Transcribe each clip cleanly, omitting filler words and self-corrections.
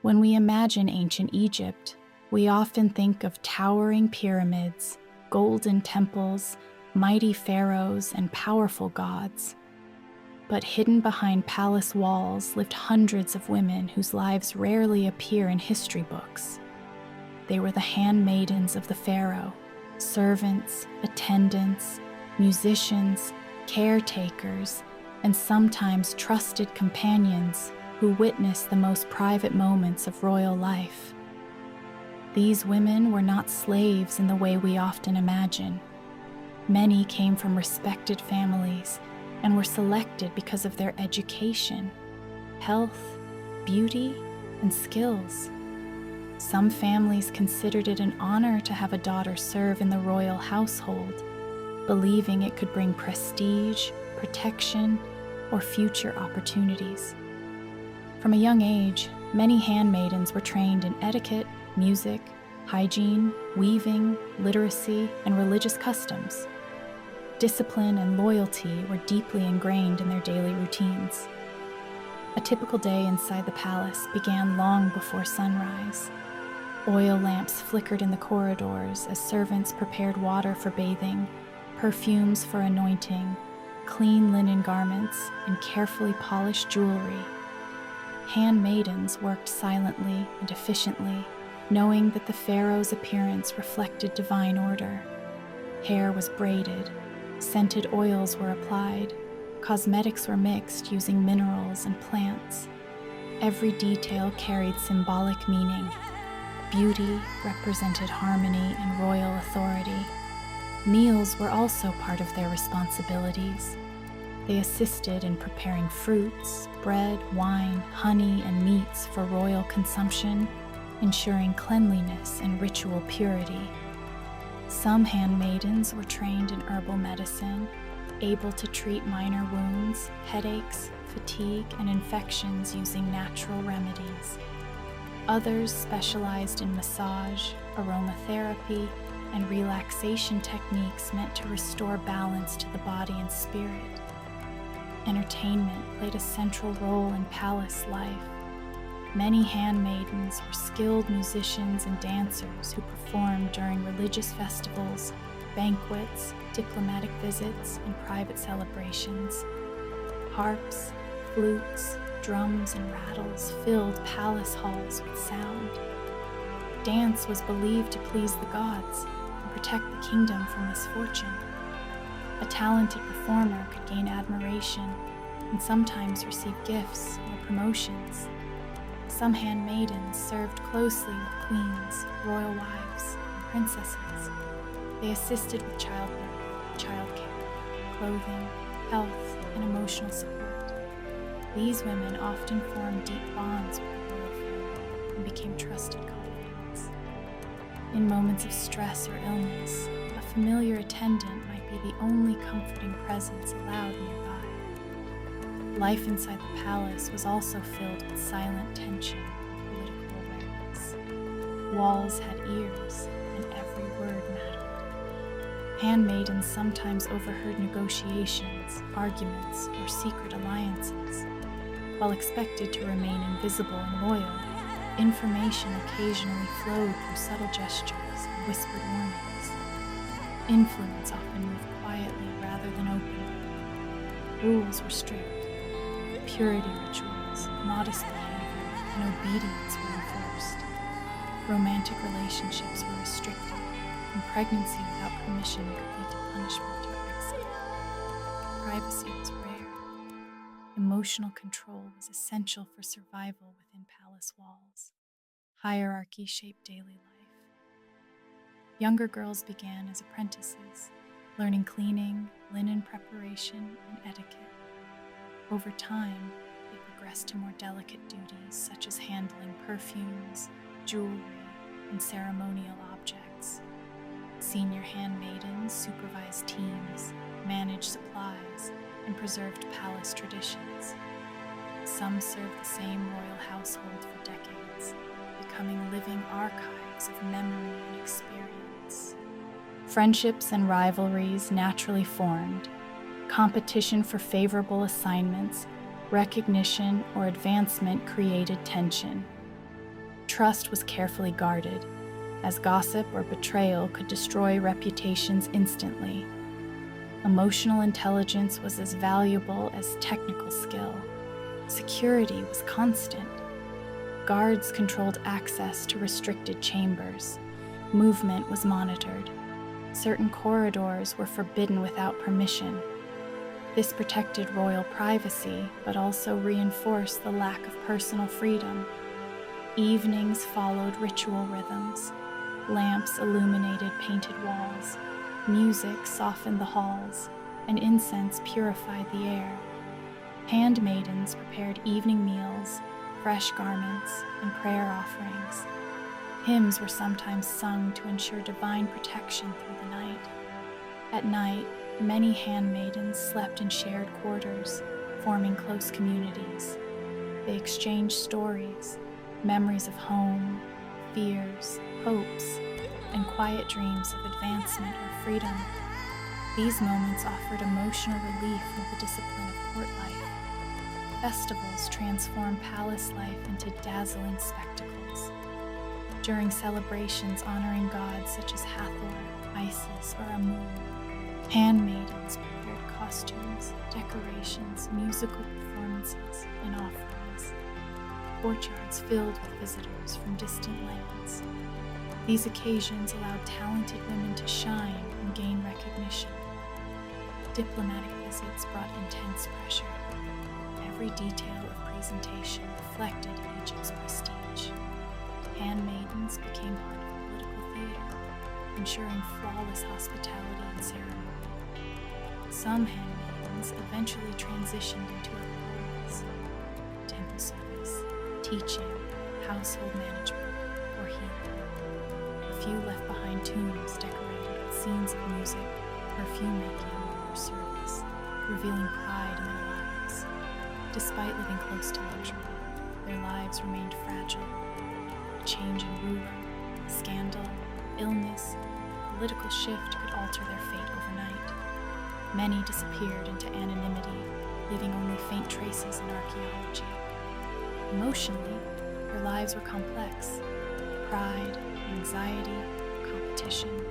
When we imagine ancient Egypt, we often think of towering pyramids, golden temples, mighty pharaohs, and powerful gods. But hidden behind palace walls lived hundreds of women whose lives rarely appear in history books. They were the handmaidens of the pharaoh, servants, attendants, musicians, caretakers, and sometimes trusted companions who witnessed the most private moments of royal life. These women were not slaves in the way we often imagine. Many came from respected families and were selected because of their education, health, beauty, and skills. Some families considered it an honor to have a daughter serve in the royal household, believing it could bring prestige, protection, or future opportunities. From a young age, many handmaidens were trained in etiquette, music, hygiene, weaving, literacy, and religious customs. Discipline and loyalty were deeply ingrained in their daily routines. A typical day inside the palace began long before sunrise. Oil lamps flickered in the corridors as servants prepared water for bathing, perfumes for anointing, clean linen garments, and carefully polished jewelry. Handmaidens worked silently and efficiently, knowing that the pharaoh's appearance reflected divine order. Hair was braided, scented oils were applied, cosmetics were mixed using minerals and plants. Every detail carried symbolic meaning. Beauty represented harmony and royal authority. Meals were also part of their responsibilities. They assisted in preparing fruits, bread, wine, honey, and meats for royal consumption, ensuring cleanliness and ritual purity. Some handmaidens were trained in herbal medicine, able to treat minor wounds, headaches, fatigue, and infections using natural remedies. Others specialized in massage, aromatherapy, and relaxation techniques meant to restore balance to the body and spirit. Entertainment played a central role in palace life. Many handmaidens were skilled musicians and dancers who performed during religious festivals, banquets, diplomatic visits, and private celebrations. Harps, flutes, drums, and rattles filled palace halls with sound. Dance was believed to please the gods and protect the kingdom from misfortune. A talented performer could gain admiration and sometimes receive gifts or promotions. Some handmaidens served closely with queens, royal wives, and princesses. They assisted with childbirth, childcare, clothing, health, and emotional support. These women often formed deep bonds with the royal family and became trusted confidants. In moments of stress or illness, a familiar attendant might be the only comforting presence allowed nearby. Life inside the palace was also filled with silent tension and political awareness. Walls had ears, and every word mattered. Handmaidens sometimes overheard negotiations, arguments, or secret alliances. While expected to remain invisible and loyal, information occasionally flowed through subtle gestures and whispered warnings. Influence often moved quietly rather than openly. Rules were strict. Purity rituals, modest behavior, and obedience were enforced. Romantic relationships were restricted, and pregnancy without permission could lead to punishment or exile. Privacy was rare. Emotional control was essential for survival within palace walls. Hierarchy shaped daily life. Younger girls began as apprentices, learning cleaning, linen preparation, and etiquette. Over time, they progressed to more delicate duties such as handling perfumes, jewelry, and ceremonial objects. Senior handmaidens supervised teams, managed supplies, and preserved palace traditions. Some served the same royal household for decades, becoming living archives of memory and experience. Friendships and rivalries naturally formed. Competition for favorable assignments, recognition, or advancement created tension. trust was carefully guarded, as gossip or betrayal could destroy reputations instantly. Emotional intelligence was as valuable as technical skill. Security was constant. Guards controlled access to restricted chambers. Movement was monitored. Certain corridors were forbidden without permission. This protected royal privacy, but also reinforced the lack of personal freedom. Evenings followed ritual rhythms. Lamps illuminated painted walls. Music softened the halls, and incense purified the air. Handmaidens prepared evening meals, fresh garments, and prayer offerings. Hymns were sometimes sung to ensure divine protection through the night. At night, many handmaidens slept in shared quarters, forming close communities. They exchanged stories, memories of home, fears, hopes, and quiet dreams of advancement or freedom. These moments offered emotional relief from the discipline of court life. Festivals transformed palace life into dazzling spectacles. During celebrations honoring gods such as Hathor, Isis, or Amun, handmaidens prepared costumes, decorations, musical performances, and offerings. Courtyards filled with visitors from distant lands. These occasions allowed talented women to shine and gain recognition. Diplomatic visits brought intense pressure. Every detail of presentation reflected Egypt's prestige. Handmaidens became part of political theater, ensuring flawless hospitality and ceremony. Some handmaidens eventually transitioned into other roles: temple service, teaching, household management, or healing. A few left behind tombs decorated with scenes of music, perfume making, or service, revealing pride in their lives. Despite living close to luxury, their lives remained fragile. A change in ruler, scandal, illness, political shift could alter their fate overnight. Many disappeared into anonymity, leaving only faint traces in archaeology. Emotionally, their lives were complex. Pride, anxiety, competition,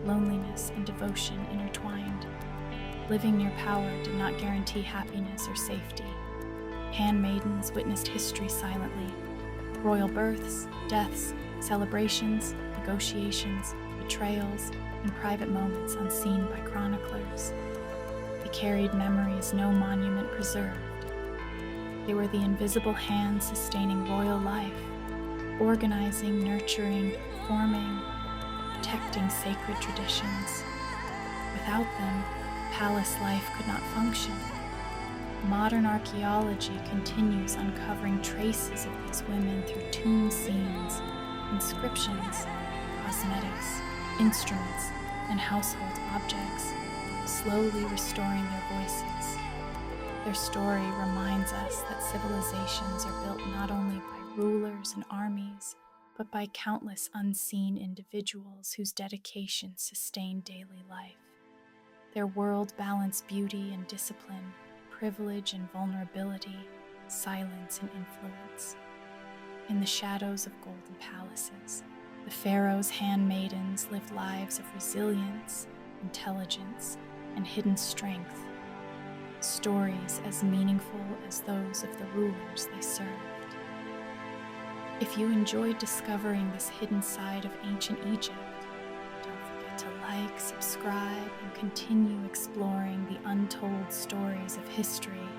loneliness, and devotion intertwined. Living near power did not guarantee happiness or safety. Handmaidens witnessed history silently. Royal births, deaths, celebrations, negotiations, betrayals, and private moments unseen by chroniclers. They carried memories no monument preserved. They were the invisible hands sustaining royal life, organizing, nurturing, forming, protecting sacred traditions. Without them, palace life could not function. Modern archaeology continues uncovering traces of these women through tomb scenes, inscriptions, cosmetics, instruments, and household objects, slowly restoring their voices. Their story reminds us that civilizations are built not only by rulers and armies, but by countless unseen individuals whose dedication sustained daily life. Their world balanced beauty and discipline, privilege and vulnerability, silence and influence. In the shadows of golden palaces, the pharaoh's handmaidens lived lives of resilience, intelligence, and hidden strength, stories as meaningful as those of the rulers they served. If you enjoyed discovering this hidden side of ancient Egypt, don't forget to like, subscribe, and continue exploring the untold stories of history